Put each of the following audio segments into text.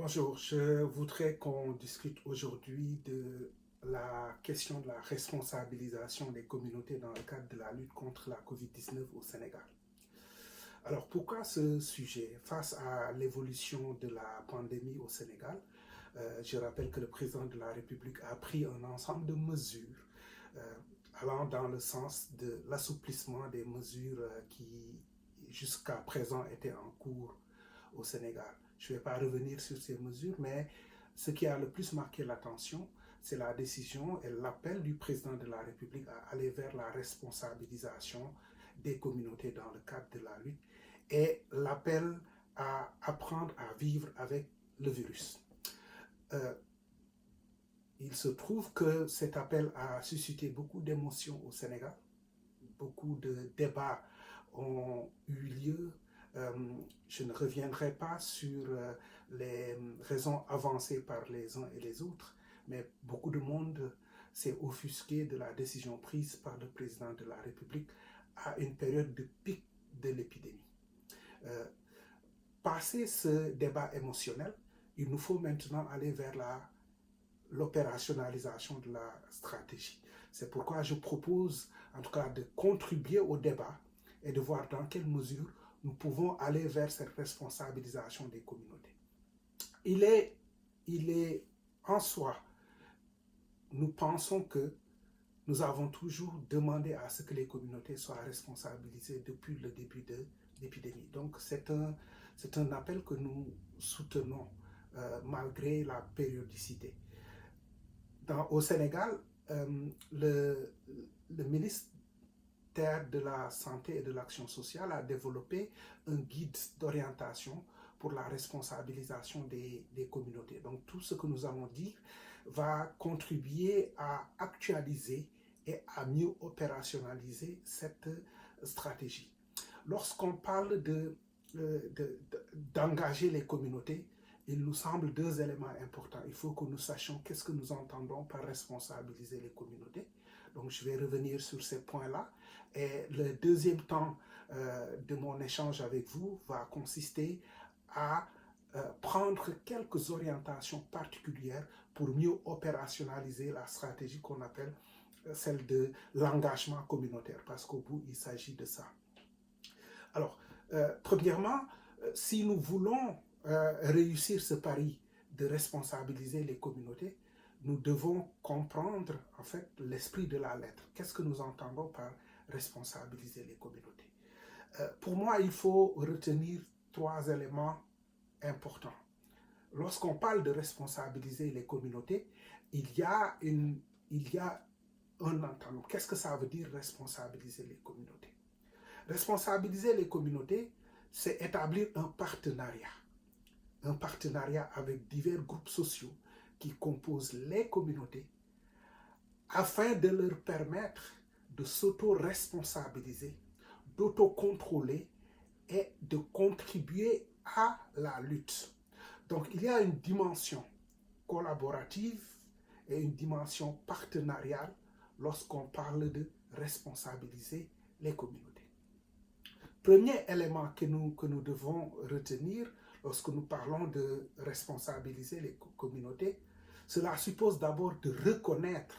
Bonjour, je voudrais qu'on discute aujourd'hui de la question de la responsabilisation des communautés dans le cadre de la lutte contre la COVID-19 au Sénégal. Alors pourquoi ce sujet? Face à l'évolution de la pandémie au Sénégal, je rappelle que le président de la République a pris un ensemble de mesures euh, allant dans le sens de l'assouplissement des mesures qui jusqu'à présent étaient en cours au Sénégal. Je ne vais pas revenir sur ces mesures, mais ce qui a le plus marqué l'attention, c'est la décision et l'appel du président de la République à aller vers la responsabilisation des communautés dans le cadre de la lutte et l'appel à apprendre à vivre avec le virus. Euh, il se trouve que cet appel a suscité beaucoup d'émotions au Sénégal. Beaucoup de débats ont eu lieu. Euh, je ne reviendrai pas sur les raisons avancées par les uns et les autres, mais beaucoup de monde s'est offusqué de la décision prise par le président de la République à une période de pic de l'épidémie. Euh, Passé ce débat émotionnel, il nous faut maintenant aller vers l'opérationnalisation de la stratégie. C'est pourquoi je propose en tout cas de contribuer au débat et de voir dans quelle mesure nous pouvons aller vers cette responsabilisation des communautés. Il est en soi, nous pensons que nous avons toujours demandé à ce que les communautés soient responsabilisées depuis le début de l'épidémie. Donc c'est un appel que nous soutenons malgré la périodicité. Au Sénégal, le ministère de la Santé et de l'Action sociale a développé un guide d'orientation pour la responsabilisation des communautés. Donc tout ce que nous allons dire va contribuer à actualiser et à mieux opérationnaliser cette stratégie. Lorsqu'on parle d'engager les communautés, il nous semble deux éléments importants. Il faut que nous sachions qu'est-ce que nous entendons par responsabiliser les communautés. Donc je vais revenir sur ces points-là. Et le deuxième temps de mon échange avec vous va consister à prendre quelques orientations particulières pour mieux opérationnaliser la stratégie qu'on appelle celle de l'engagement communautaire, parce qu'au bout, il s'agit de ça. Alors, premièrement, si nous voulons réussir ce pari de responsabiliser les communautés, nous devons comprendre en fait l'esprit de la lettre. Qu'est-ce que nous entendons par responsabiliser les communautés? Pour moi, il faut retenir trois éléments importants. Lorsqu'on parle de responsabiliser les communautés, il y a un entendement. Qu'est-ce que ça veut dire responsabiliser les communautés? Responsabiliser les communautés, c'est établir un partenariat avec divers groupes sociaux qui composent les communautés afin de leur permettre de s'auto-responsabiliser, d'auto-contrôler et de contribuer à la lutte. Donc il y a une dimension collaborative et une dimension partenariale lorsqu'on parle de responsabiliser les communautés. Premier élément que nous devons retenir lorsque nous parlons de responsabiliser les communautés, cela suppose d'abord de reconnaître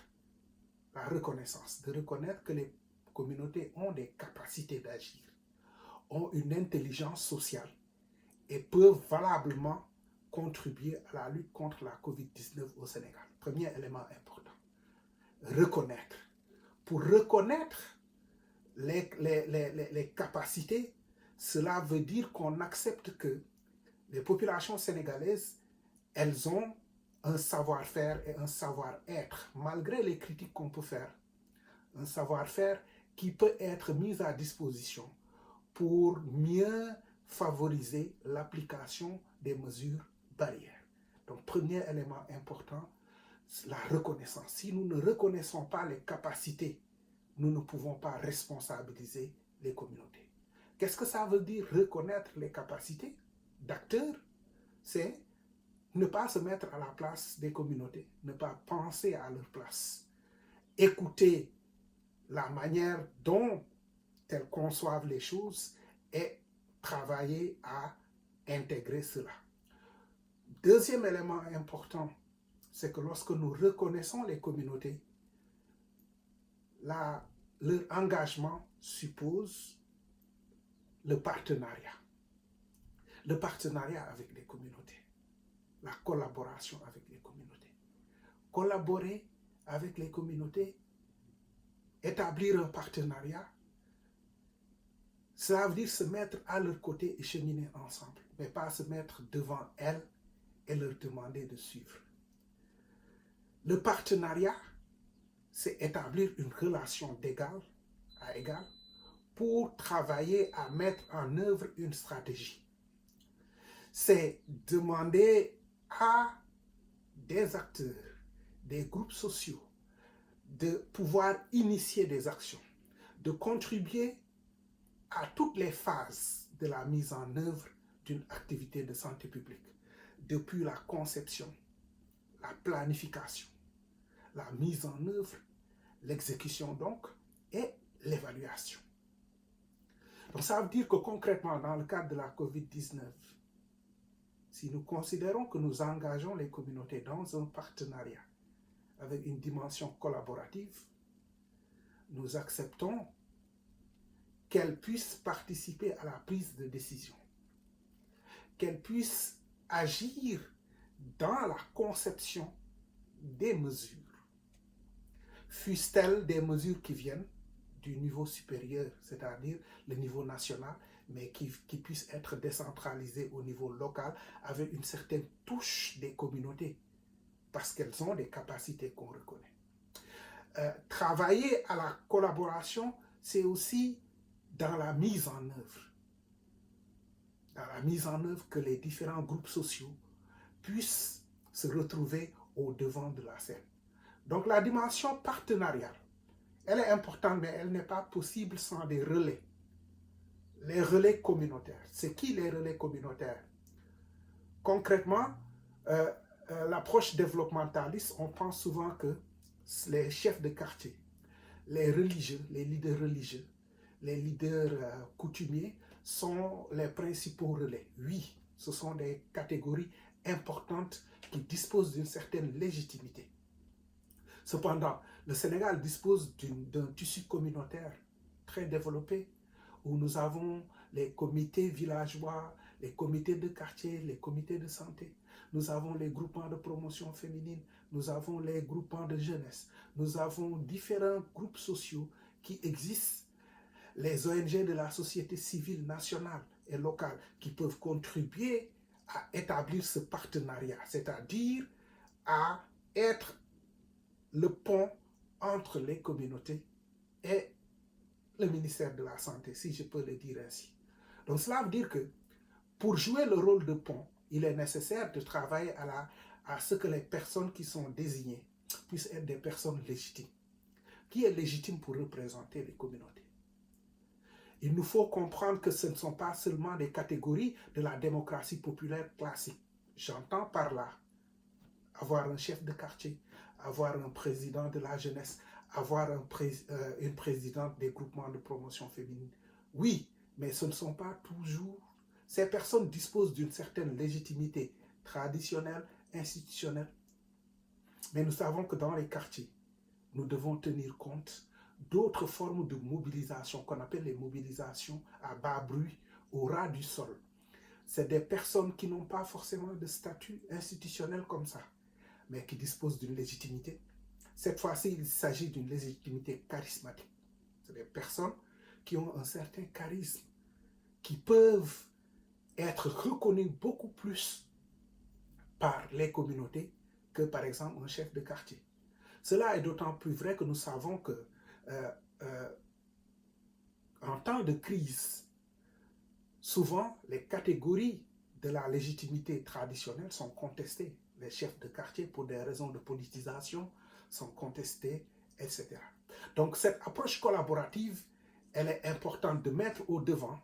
la reconnaissance, de reconnaître que les communautés ont des capacités d'agir, ont une intelligence sociale et peuvent valablement contribuer à la lutte contre la COVID-19 au Sénégal. Premier élément important. Reconnaître. Pour reconnaître les capacités, cela veut dire qu'on accepte que les populations sénégalaises, elles ont un savoir-faire et un savoir-être, malgré les critiques qu'on peut faire. Un savoir-faire qui peut être mis à disposition pour mieux favoriser l'application des mesures barrières. Donc, premier élément important, la reconnaissance. Si nous ne reconnaissons pas les capacités, nous ne pouvons pas responsabiliser les communautés. Qu'est-ce que ça veut dire reconnaître les capacités d'acteurs? C'est ne pas se mettre à la place des communautés, ne pas penser à leur place, écouter la manière dont elles conçoivent les choses et travailler à intégrer cela. Deuxième élément important, c'est que lorsque nous reconnaissons les communautés, leur engagement suppose le partenariat. Le partenariat avec les communautés, la collaboration avec les communautés. Collaborer avec les communautés, établir un partenariat, cela veut dire se mettre à leur côté et cheminer ensemble, mais pas se mettre devant elles et leur demander de suivre. Le partenariat, c'est établir une relation d'égal à égal pour travailler à mettre en œuvre une stratégie. C'est demander à des acteurs, des groupes sociaux, de pouvoir initier des actions, de contribuer à toutes les phases de la mise en œuvre d'une activité de santé publique, depuis la conception, la planification, la mise en œuvre, l'exécution donc, et l'évaluation. Donc ça veut dire que concrètement, dans le cadre de la COVID-19, si nous considérons que nous engageons les communautés dans un partenariat avec une dimension collaborative, nous acceptons qu'elles puissent participer à la prise de décision, qu'elles puissent agir dans la conception des mesures, fussent-elles des mesures qui viennent du niveau supérieur, c'est-à-dire le niveau national, mais qui puissent être décentralisées au niveau local avec une certaine touche des communautés, parce qu'elles ont des capacités qu'on reconnaît. Travailler à la collaboration, c'est aussi dans la mise en œuvre. Dans la mise en œuvre que les différents groupes sociaux puissent se retrouver au devant de la scène. Donc la dimension partenariale, elle est importante, mais elle n'est pas possible sans des relais. Les relais communautaires. C'est qui les relais communautaires? Concrètement, l'approche développementaliste, on pense souvent que les chefs de quartier, les religieux, les leaders religieux, les leaders coutumiers sont les principaux relais. Oui, ce sont des catégories importantes qui disposent d'une certaine légitimité. Cependant, le Sénégal dispose d'un tissu communautaire très développé où nous avons les comités villageois, les comités de quartier, les comités de santé. Nous avons les groupements de promotion féminine, nous avons les groupements de jeunesse, nous avons différents groupes sociaux qui existent, les ONG de la société civile nationale et locale qui peuvent contribuer à établir ce partenariat, c'est-à-dire à être le pont entre les communautés et le ministère de la Santé, si je peux le dire ainsi. Donc cela veut dire que pour jouer le rôle de pont, il est nécessaire de travailler à ce que les personnes qui sont désignées puissent être des personnes légitimes. Qui est légitime pour représenter les communautés? Il nous faut comprendre que ce ne sont pas seulement des catégories de la démocratie populaire classique. J'entends par là avoir un chef de quartier, avoir un président de la jeunesse, avoir une présidente des groupements de promotion féminine. Oui, mais ce ne sont pas toujours. Ces personnes disposent d'une certaine légitimité traditionnelle, institutionnelle. Mais nous savons que dans les quartiers, nous devons tenir compte d'autres formes de mobilisation qu'on appelle les mobilisations à bas bruit, au ras du sol. C'est des personnes qui n'ont pas forcément de statut institutionnel comme ça, mais qui disposent d'une légitimité. Cette fois-ci, il s'agit d'une légitimité charismatique. C'est des personnes qui ont un certain charisme, qui peuvent être reconnues beaucoup plus par les communautés que, par exemple, un chef de quartier. Cela est d'autant plus vrai que nous savons que en temps de crise, souvent les catégories de la légitimité traditionnelle sont contestées. Les chefs de quartier, pour des raisons de politisation, sont contestés, etc. Donc cette approche collaborative, elle est importante de mettre au devant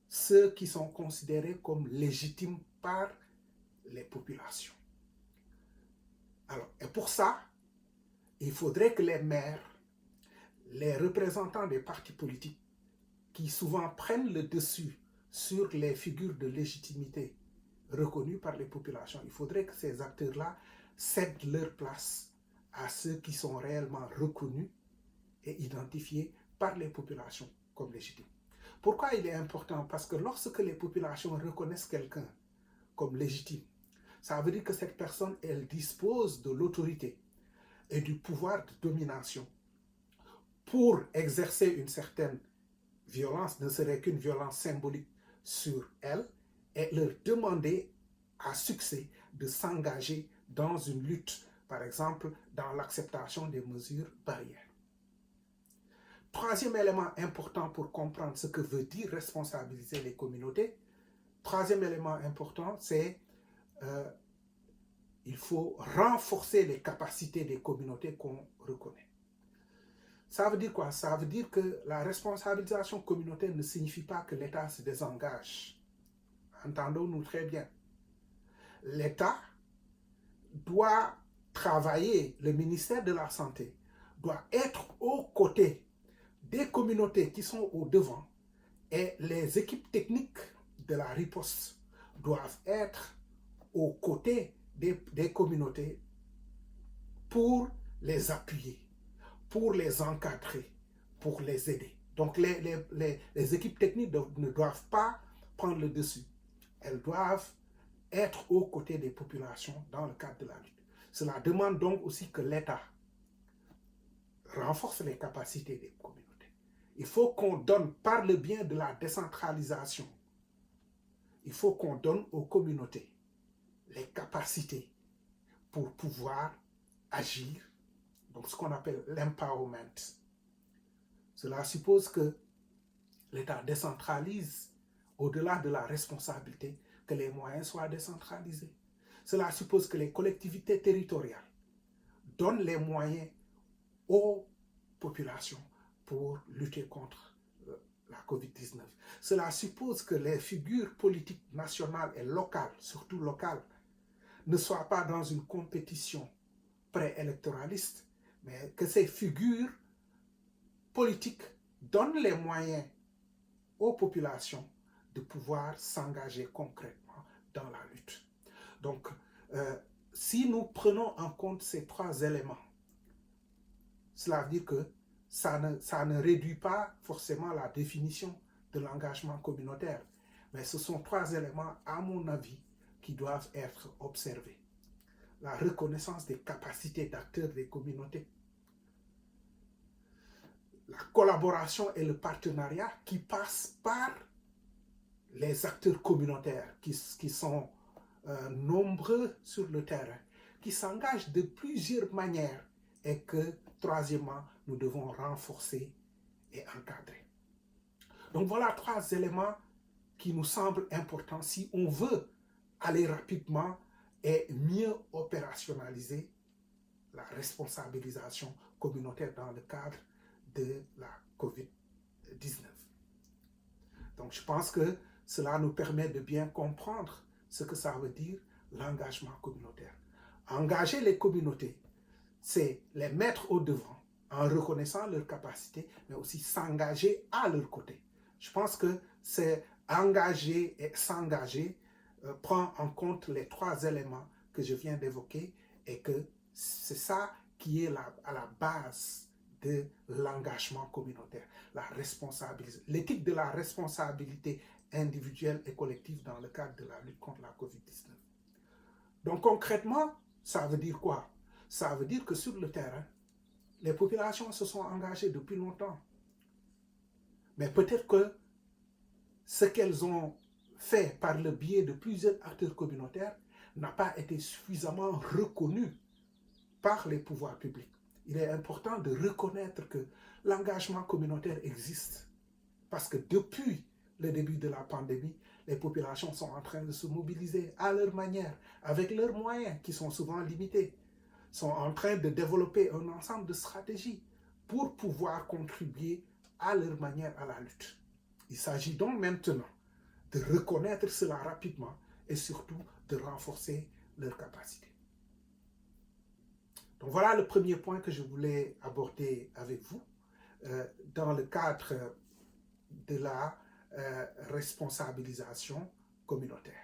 ceux qui sont considérés comme légitimes par les populations. Alors, et pour ça, il faudrait que les maires, les représentants des partis politiques, qui souvent prennent le dessus sur les figures de légitimité reconnus par les populations. Il faudrait que ces acteurs-là cèdent leur place à ceux qui sont réellement reconnus et identifiés par les populations comme légitimes. Pourquoi il est important? Parce que lorsque les populations reconnaissent quelqu'un comme légitime, ça veut dire que cette personne, elle dispose de l'autorité et du pouvoir de domination pour exercer une certaine violence, ne serait qu'une violence symbolique sur elle, et leur demander à succès de s'engager dans une lutte, par exemple dans l'acceptation des mesures barrières. Troisième élément important pour comprendre ce que veut dire responsabiliser les communautés, troisième élément important, c'est il faut renforcer les capacités des communautés qu'on reconnaît. Ça veut dire quoi? Ça veut dire que la responsabilisation communautaire ne signifie pas que l'État se désengage. Entendons-nous très bien. L'État doit travailler, le ministère de la Santé doit être aux côtés des communautés qui sont au devant, et les équipes techniques de la riposte doivent être aux côtés des communautés pour les appuyer, pour les encadrer, pour les aider. Donc les équipes techniques ne doivent pas prendre le dessus. Elles doivent être aux côtés des populations dans le cadre de la lutte. Cela demande donc aussi que l'État renforce les capacités des communautés. Il faut qu'on donne, par le biais de la décentralisation, il faut qu'on donne aux communautés les capacités pour pouvoir agir, donc ce qu'on appelle l'empowerment. Cela suppose que l'État décentralise au-delà de la responsabilité, que les moyens soient décentralisés. Cela suppose que les collectivités territoriales donnent les moyens aux populations pour lutter contre la COVID-19. Cela suppose que les figures politiques nationales et locales, surtout locales, ne soient pas dans une compétition préélectoraliste, mais que ces figures politiques donnent les moyens aux populations de pouvoir s'engager concrètement dans la lutte. Donc, si nous prenons en compte ces trois éléments, cela veut dire que ça ne réduit pas forcément la définition de l'engagement communautaire, mais ce sont trois éléments, à mon avis, qui doivent être observés. La reconnaissance des capacités d'acteurs des communautés, la collaboration et le partenariat qui passent par les acteurs communautaires qui sont nombreux sur le terrain, qui s'engagent de plusieurs manières, et que, troisièmement, nous devons renforcer et encadrer. Donc voilà trois éléments qui nous semblent importants si on veut aller rapidement et mieux opérationnaliser la responsabilisation communautaire dans le cadre de la COVID-19. Donc je pense que cela nous permet de bien comprendre ce que ça veut dire l'engagement communautaire. Engager les communautés, c'est les mettre au devant en reconnaissant leurs capacités, mais aussi s'engager à leur côté. Je pense que c'est engager et s'engager prend en compte les trois éléments que je viens d'évoquer, et que c'est ça qui est à la base de l'engagement communautaire, la responsabilité, l'éthique de la responsabilité individuelle et collective dans le cadre de la lutte contre la COVID-19. Donc concrètement, ça veut dire quoi? Ça veut dire que sur le terrain, les populations se sont engagées depuis longtemps. Mais peut-être que ce qu'elles ont fait par le biais de plusieurs acteurs communautaires n'a pas été suffisamment reconnu par les pouvoirs publics. Il est important de reconnaître que l'engagement communautaire existe, parce que depuis le début de la pandémie, les populations sont en train de se mobiliser à leur manière, avec leurs moyens qui sont souvent limités, sont en train de développer un ensemble de stratégies pour pouvoir contribuer à leur manière à la lutte. Il s'agit donc maintenant de reconnaître cela rapidement et surtout de renforcer leurs capacités. Donc voilà le premier point que je voulais aborder avec vous dans le cadre de la responsabilisation communautaire.